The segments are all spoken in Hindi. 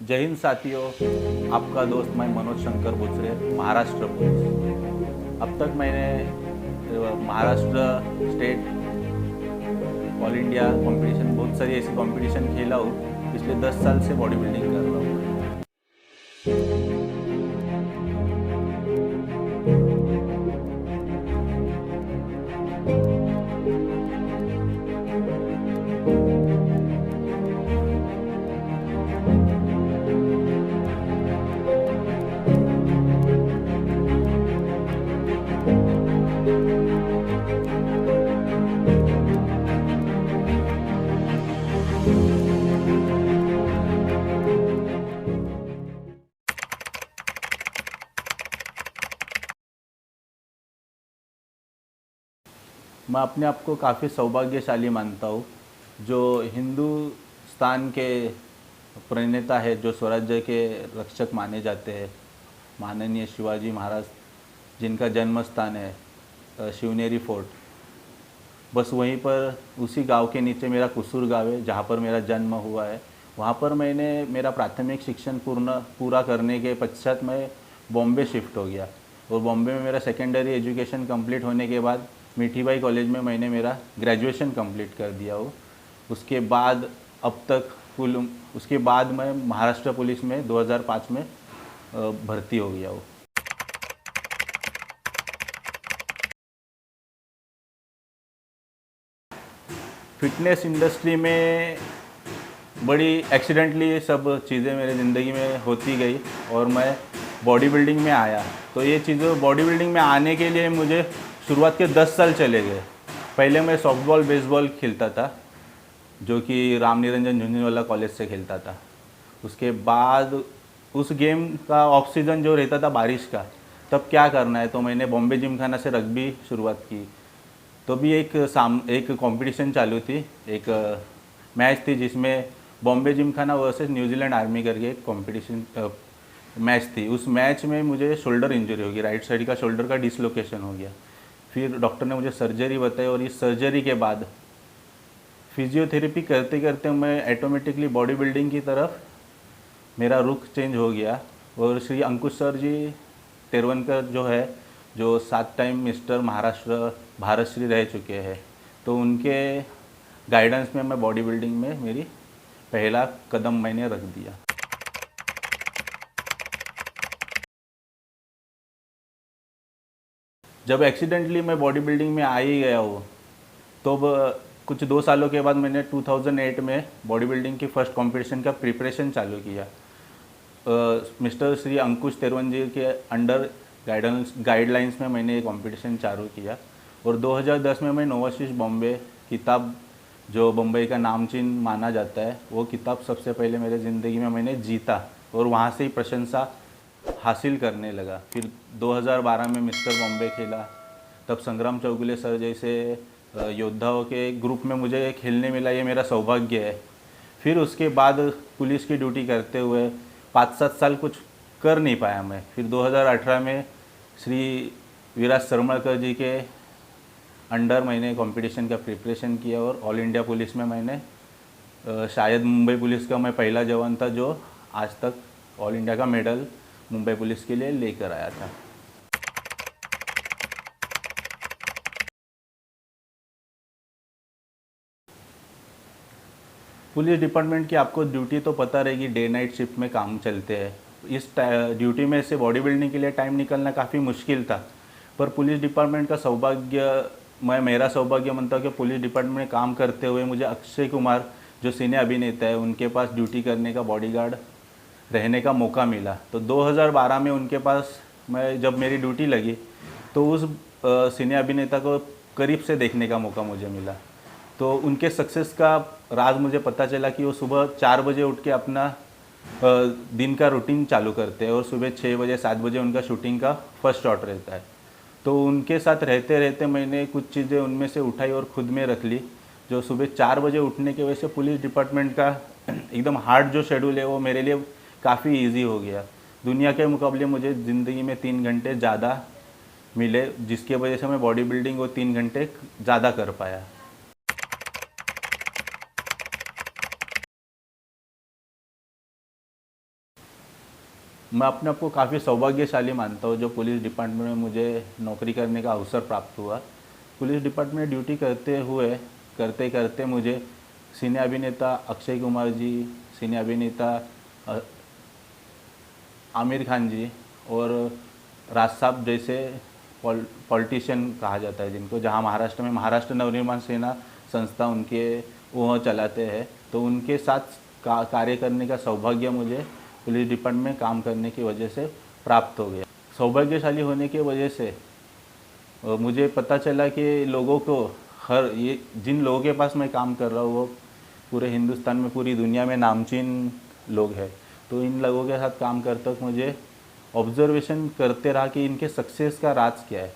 जय हिंद साथियों, आपका दोस्त मैं मनोज शंकर बुचरे, महाराष्ट्र पुलिस। अब तक मैंने Maharashtra state, all India competition, बहुत सारी ऐसी कंपटीशन खेला हूँ। पिछले 10 साल से बॉडी बिल्डिंग कर रहा हूँ। मैं अपने आप को काफ़ी सौभाग्यशाली मानता हूँ, जो हिंदुस्तान के प्रणेता है, जो स्वराज्य के रक्षक माने जाते हैं, माननीय शिवाजी महाराज, जिनका जन्म स्थान है शिवनेरी फोर्ट। बस वहीं पर उसी गांव के नीचे मेरा कुसूर गाँव है, जहाँ पर मेरा जन्म हुआ है। वहाँ पर मैंने मेरा प्राथमिक शिक्षण पूरा करने के पश्चात मैं बॉम्बे शिफ्ट हो गया, और बॉम्बे में मेरा सेकेंडरी एजुकेशन कंप्लीट होने के बाद मीठीबाई कॉलेज में मैंने मेरा ग्रेजुएशन कंप्लीट कर दिया हो। उसके बाद अब तक उसके बाद मैं महाराष्ट्र पुलिस में 2005 में भर्ती हो गया हूँ। फिटनेस इंडस्ट्री में बड़ी एक्सीडेंटली सब चीज़ें मेरी ज़िंदगी में होती गई, और मैं बॉडी बिल्डिंग में आया। तो ये चीज़ें बॉडी बिल्डिंग में आने के लिए मुझे शुरुआत के 10 साल चले गए। पहले मैं सॉफ्टबॉल बेसबॉल खेलता था, जो कि राम निरंजन झुंझुनवाला कॉलेज से खेलता था। उसके बाद उस गेम का ऑफ सीज़न जो रहता था बारिश का, तब क्या करना है, तो मैंने बॉम्बे जिमखाना से रग्बी शुरुआत की। तो भी एक कंपटीशन चालू थी, एक मैच थी जिसमें Bombay Gymkhana versus New Zealand army करके एक कंपटीशन मैच थी। उस मैच में मुझे शोल्डर इंजरी हो गई, राइट साइड का शोल्डर का डिसलोकेशन हो गया। फिर डॉक्टर ने मुझे सर्जरी बताई, और इस सर्जरी के बाद फिजियोथेरेपी करते करते मैं ऑटोमेटिकली बॉडी बिल्डिंग की तरफ मेरा रुख चेंज हो गया। और श्री अंकुश सर जी तेरवनकर जो है, जो 7 टाइम मिस्टर महाराष्ट्र भारत श्री रह चुके हैं, तो उनके गाइडेंस में मैं बॉडी बिल्डिंग में मेरी पहला कदम मैंने रख दिया। जब एक्सीडेंटली मैं बॉडी बिल्डिंग में आ ही गया हूँ, तो कुछ 2 सालों के बाद मैंने 2008 में बॉडी बिल्डिंग की फर्स्ट कंपटीशन का प्रिपरेशन चालू किया। मिस्टर श्री अंकुश तेरवन जी के अंडर गाइडलाइंस में मैंने ये कंपटीशन चालू किया। और 2010 में मैं नोवाशीष बॉम्बे किताब, जो बम्बई का नामचीन माना जाता है, वो किताब सबसे पहले मेरे ज़िंदगी में मैंने जीता, और वहाँ से ही प्रशंसा हासिल करने लगा। फिर 2012 में मिस्टर बॉम्बे खेला, तब संग्राम चौगुले सर जैसे योद्धाओं के ग्रुप में मुझे खेलने मिला, ये मेरा सौभाग्य है। फिर उसके बाद पुलिस की ड्यूटी करते हुए 5-7 साल कुछ कर नहीं पाया मैं। फिर 2018 में श्री विराज सरमलकर जी के अंडर मैंने कंपटीशन का प्रिपरेशन किया, और ऑल इंडिया पुलिस में मैंने शायद मुंबई पुलिस का मैं पहला जवान था जो आज तक ऑल इंडिया का मेडल मुंबई पुलिस के लिए लेकर आया था। पुलिस डिपार्टमेंट की आपको ड्यूटी तो पता रहेगी, डे नाइट शिफ्ट में काम चलते हैं। इस ड्यूटी में से बॉडी बिल्डिंग के लिए टाइम निकलना काफ़ी मुश्किल था, पर पुलिस डिपार्टमेंट का सौभाग्य, मैं मेरा सौभाग्य मानता हूँ कि पुलिस डिपार्टमेंट में काम करते हुए मुझे अक्षय कुमार, जो सिने अभिनेता है, उनके पास ड्यूटी करने का, बॉडीगार्ड रहने का मौका मिला। तो 2012 में उनके पास मैं जब मेरी ड्यूटी लगी, तो उस सिने अभिनेता को करीब से देखने का मौका मुझे मिला। तो उनके सक्सेस का राज मुझे पता चला कि वो सुबह 4 बजे उठ के अपना दिन का रूटीन चालू करते हैं, और सुबह 6 बजे 7 बजे उनका शूटिंग का फर्स्ट शॉट रहता है। तो उनके साथ रहते रहते मैंने कुछ चीज़ें उनमें से उठाई और ख़ुद में रख ली, जो सुबह 4 बजे उठने की वजह से पुलिस डिपार्टमेंट का एकदम हार्ड जो शेड्यूल है वो मेरे लिए काफ़ी इजी हो गया। दुनिया के मुकाबले मुझे ज़िंदगी में 3 घंटे ज़्यादा मिले, जिसके वजह से मैं बॉडी बिल्डिंग वो 3 घंटे ज़्यादा कर पाया। मैं अपने आप को काफ़ी सौभाग्यशाली मानता हूँ जो पुलिस डिपार्टमेंट में मुझे नौकरी करने का अवसर प्राप्त हुआ। पुलिस डिपार्टमेंट में ड्यूटी करते करते मुझे सिने अभिनेता अक्षय कुमार जी, सिने अभिनेता अ, आमिर खान जी और राज साहब जैसे पॉलिटिशियन कहा जाता है जिनको, जहाँ महाराष्ट्र में महाराष्ट्र नवनिर्माण सेना संस्था उनके वो चलाते हैं, तो उनके साथ कार्य करने का सौभाग्य मुझे पुलिस डिपार्टमेंट में काम करने की वजह से प्राप्त हो गया। सौभाग्यशाली होने की वजह से मुझे पता चला कि लोगों को ये जिन लोगों के पास मैं काम कर रहा हूँ वो पूरे हिंदुस्तान में, पूरी दुनिया में नामचीन लोग हैं। तो इन लोगों के साथ काम करते वक्त मुझे ऑब्जर्वेशन करते रहा कि इनके सक्सेस का राज क्या है।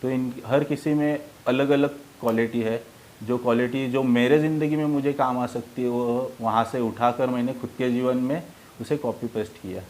तो इन हर किसी में अलग अलग क्वालिटी है, जो क्वालिटी जो मेरे ज़िंदगी में मुझे काम आ सकती है वो वहाँ से उठाकर मैंने खुद के जीवन में उसे कॉपी पेस्ट किया।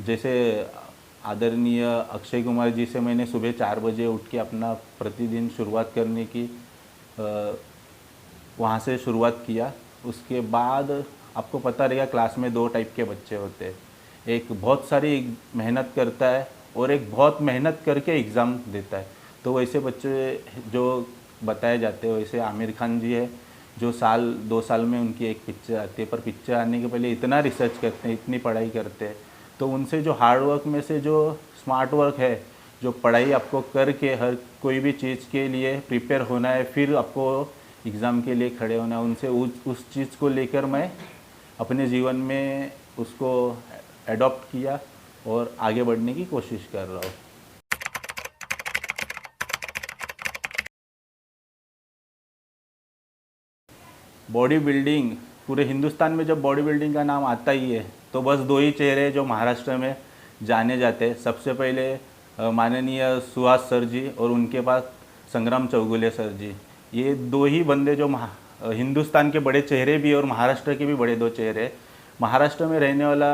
जैसे आदरणीय अक्षय कुमार जी से मैंने सुबह 4 बजे उठ के अपना प्रतिदिन शुरुआत करने की वहाँ से शुरुआत किया। उसके बाद आपको पता रहेगा क्लास में 2 टाइप के बच्चे होते हैं, एक बहुत सारी मेहनत करता है और एक बहुत मेहनत करके एग्ज़ाम देता है। तो वैसे बच्चे जो बताए जाते हैं, वैसे आमिर खान जी है जो 2 साल में उनकी एक पिक्चर आती है, पर पिक्चर आने के पहले इतना रिसर्च करते हैं, इतनी पढ़ाई करते हैं। तो उनसे जो हार्ड वर्क में से जो स्मार्ट वर्क है, जो पढ़ाई आपको करके हर कोई भी चीज़ के लिए प्रिपेयर होना है, फिर आपको एग्ज़ाम के लिए खड़े होना है, उनसे उस चीज़ को लेकर मैं अपने जीवन में उसको एडॉप्ट किया और आगे बढ़ने की कोशिश कर रहा हूँ। बॉडी बिल्डिंग, पूरे हिंदुस्तान में जब बॉडी बिल्डिंग का नाम आता ही है तो बस 2 ही चेहरे जो महाराष्ट्र में जाने जाते हैं। सबसे पहले माननीय सुहास सर जी और उनके पास संग्राम चौगुले सर जी। ये 2 ही बंदे जो हिंदुस्तान के बड़े चेहरे भी और महाराष्ट्र के भी बड़े 2 चेहरे। महाराष्ट्र में रहने वाला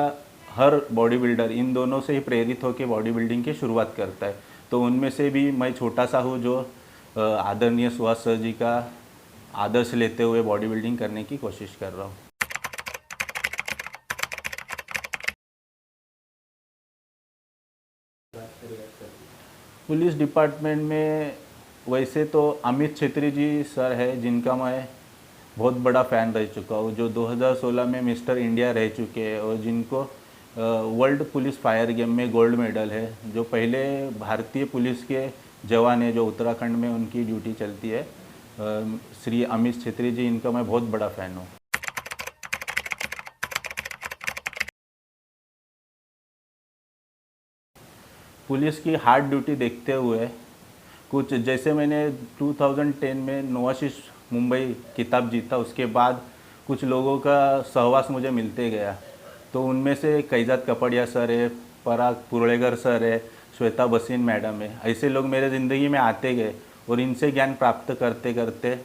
हर बॉडी बिल्डर इन दोनों से ही प्रेरित होकर बॉडी बिल्डिंग की शुरुआत करता है। तो उनमें से भी मैं छोटा सा हूँ जो आदरणीय सुहास सर जी का आदर्श लेते हुए बॉडी बिल्डिंग करने की कोशिश कर रहा हूँ। पुलिस डिपार्टमेंट में वैसे तो अमित छेत्री जी सर है जिनका मैं बहुत बड़ा फ़ैन रह चुका हूँ, जो 2016 में मिस्टर इंडिया रह चुके हैं और जिनको वर्ल्ड पुलिस फायर गेम में गोल्ड मेडल है, जो पहले भारतीय पुलिस के जवान हैं जो उत्तराखंड में उनकी ड्यूटी चलती है, श्री अमित छेत्री जी, इनका मैं बहुत बड़ा फ़ैन हूँ। पुलिस की हार्ड ड्यूटी देखते हुए कुछ, जैसे मैंने 2010 में नोवाशिश मुंबई खिताब जीता, उसके बाद कुछ लोगों का सहवास मुझे मिलते गया। तो उनमें से कैजात कपड़िया सर है, पराग पुरलेकर सर है, श्वेता बसीन मैडम है, ऐसे लोग मेरे ज़िंदगी में आते गए और इनसे ज्ञान प्राप्त करते करते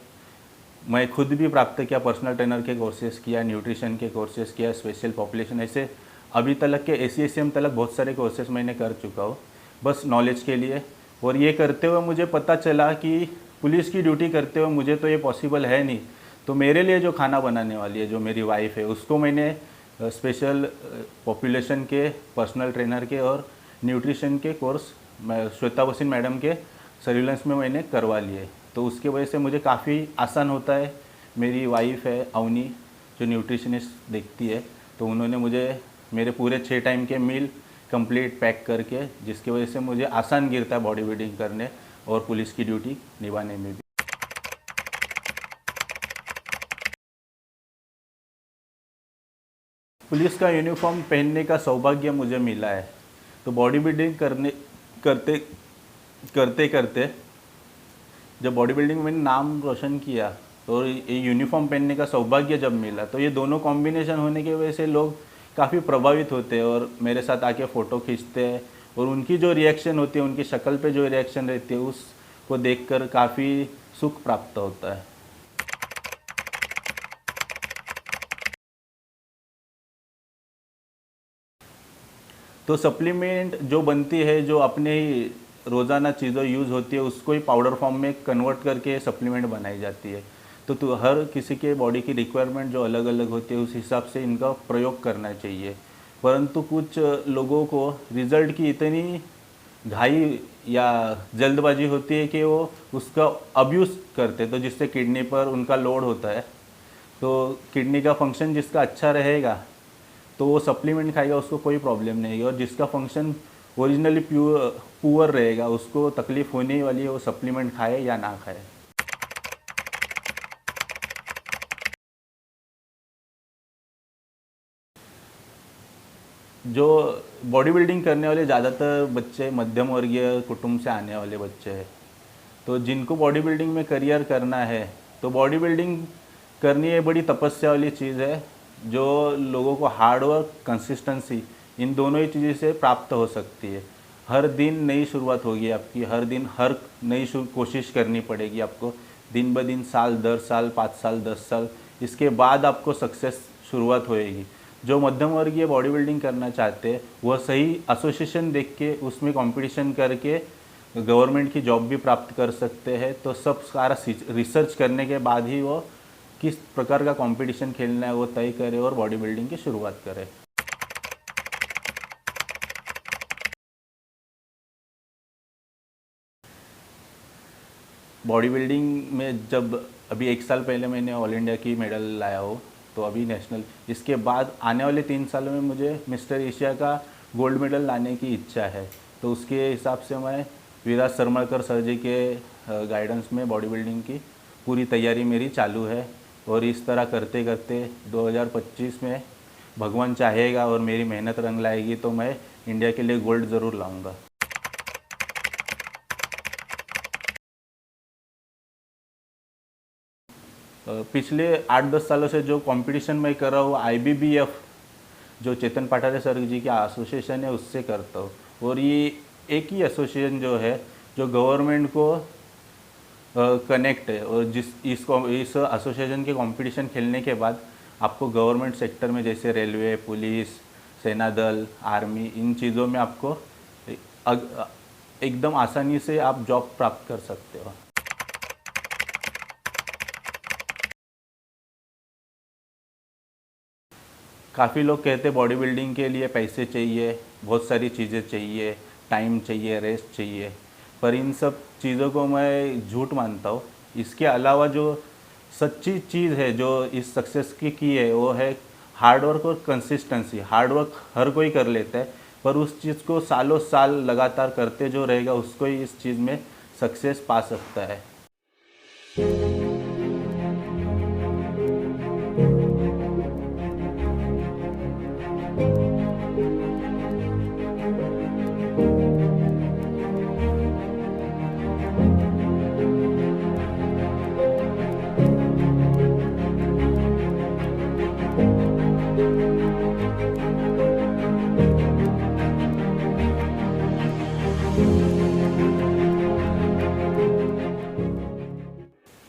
मैं खुद भी प्राप्त किया, पर्सनल ट्रेनर के कोर्सेज़ किया, न्यूट्रिशन के कोर्सेज़ किया, स्पेशल पॉपुलेशन, ऐसे अभी तलक के ACSM तलक बहुत सारे कोर्सेज़ मैंने कर चुका हूँ बस नॉलेज के लिए। और ये करते हुए मुझे पता चला कि पुलिस की ड्यूटी करते हुए मुझे तो ये पॉसिबल है नहीं, तो मेरे लिए जो खाना बनाने वाली है, जो मेरी वाइफ है, उसको मैंने स्पेशल पॉपुलेशन के, पर्सनल ट्रेनर के और न्यूट्रिशन के कोर्स मैं श्वेता बसीन मैडम के सर्विलेंस में मैंने करवा लिए। तो उसकी वजह से मुझे काफ़ी आसान होता है। मेरी वाइफ है अवनी जो न्यूट्रिशनिस्ट देखती है, तो उन्होंने मुझे मेरे पूरे 6 टाइम के मील कंप्लीट पैक करके, जिसकी वजह से मुझे आसान गिरता है बॉडी बिल्डिंग करने और पुलिस की ड्यूटी निभाने में भी। पुलिस का यूनिफॉर्म पहनने का सौभाग्य मुझे मिला है। तो बॉडी बिल्डिंग करते करते करते जब बॉडी बिल्डिंग में मैंने नाम रोशन किया तो ये यूनिफॉर्म पहनने का सौभाग्य जब मिला, तो ये दोनों कॉम्बिनेशन होने की वजह से लोग काफ़ी प्रभावित होते हैं और मेरे साथ आके फ़ोटो खींचते हैं और उनकी जो रिएक्शन होती है, उनकी शक्ल पे जो रिएक्शन रहती है, उसको देखकर काफ़ी सुख प्राप्त होता है। तो सप्लीमेंट जो बनती है, जो अपने ही रोज़ाना चीज़ें यूज़ होती है उसको ही पाउडर फॉर्म में कन्वर्ट करके सप्लीमेंट बनाई जाती है। तो हर किसी के बॉडी की रिक्वायरमेंट जो अलग अलग होती है उस हिसाब से इनका प्रयोग करना चाहिए। परंतु कुछ लोगों को रिज़ल्ट की इतनी घाई या जल्दबाजी होती है कि वो उसका अब्यूज़ करते, तो जिससे किडनी पर उनका लोड होता है। तो किडनी का फंक्शन जिसका अच्छा रहेगा तो वो सप्लीमेंट खाएगा, उसको कोई प्रॉब्लम नहीं है, और जिसका फंक्शन ओरिजिनली पुअर रहेगा उसको तकलीफ़ होने वाली है, वो सप्लीमेंट खाए या ना खाए। जो बॉडी बिल्डिंग करने वाले ज़्यादातर बच्चे मध्यम वर्गीय कुटुंब से आने वाले बच्चे हैं। तो जिनको बॉडी बिल्डिंग में करियर करना है तो बॉडी बिल्डिंग करनी ये बड़ी तपस्या वाली चीज़ है, जो लोगों को हार्ड वर्क, कंसिस्टेंसी, इन दोनों ही चीज़ों से प्राप्त हो सकती है। हर दिन नई शुरुआत होगी आपकी, हर दिन हर नई कोशिश करनी पड़ेगी आपको, दिन ब दिन, साल दर साल, 5 साल, 10 साल, इसके बाद आपको सक्सेस शुरुआत होएगी। जो मध्यम वर्गीय बॉडी बिल्डिंग करना चाहते हैं वह सही एसोसिएशन देख के उसमें कंपटीशन करके गवर्नमेंट की जॉब भी प्राप्त कर सकते हैं। तो सब सारा रिसर्च करने के बाद ही वो किस प्रकार का कंपटीशन खेलना है वो तय करे और बॉडी बिल्डिंग की शुरुआत करे। बॉडी बिल्डिंग में जब अभी 1 साल पहले मैंने ऑल इंडिया की मेडल लाया हो, तो अभी नेशनल, इसके बाद आने वाले 3 सालों में मुझे मिस्टर एशिया का गोल्ड मेडल लाने की इच्छा है। तो उसके हिसाब से मैं विराज सरमलकर सर जी के गाइडेंस में बॉडी बिल्डिंग की पूरी तैयारी मेरी चालू है, और इस तरह करते करते 2025 में भगवान चाहेगा और मेरी मेहनत रंग लाएगी तो मैं इंडिया के लिए गोल्ड ज़रूर लाऊंगा। पिछले 8-10 सालों से जो कंपटीशन मैं कर रहा हूँ IBBF, जो चेतन पठारे सर जी की एसोसिएशन है, उससे करता हूँ। और ये एक ही एसोसिएशन जो है जो गवर्नमेंट को कनेक्ट है, और इस एसोसिएशन के कंपटीशन खेलने के बाद आपको गवर्नमेंट सेक्टर में जैसे रेलवे, पुलिस, सेना दल, आर्मी, इन चीज़ों में आपको एकदम आसानी से आप जॉब प्राप्त कर सकते हो। काफ़ी लोग कहते हैं बॉडी बिल्डिंग के लिए पैसे चाहिए, बहुत सारी चीज़ें चाहिए, टाइम चाहिए, रेस्ट चाहिए, पर इन सब चीज़ों को मैं झूठ मानता हूँ। इसके अलावा जो सच्ची चीज़ है जो इस सक्सेस की है वो है हार्ड वर्क और कंसिस्टेंसी। हार्ड वर्क हर कोई कर लेता है, पर उस चीज़ को सालों साल लगातार करते जो रहेगा उसको ही इस चीज़ में सक्सेस पा सकता है।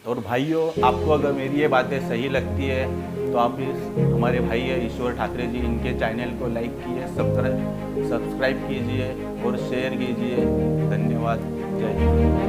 और भाइयों, आपको अगर मेरी ये बातें सही लगती है तो आप इस हमारे भाई है ईश्वर ठाकरे जी, इनके चैनल को लाइक कीजिए, सब्सक्राइब कीजिए और शेयर कीजिए। धन्यवाद। जय हिंद।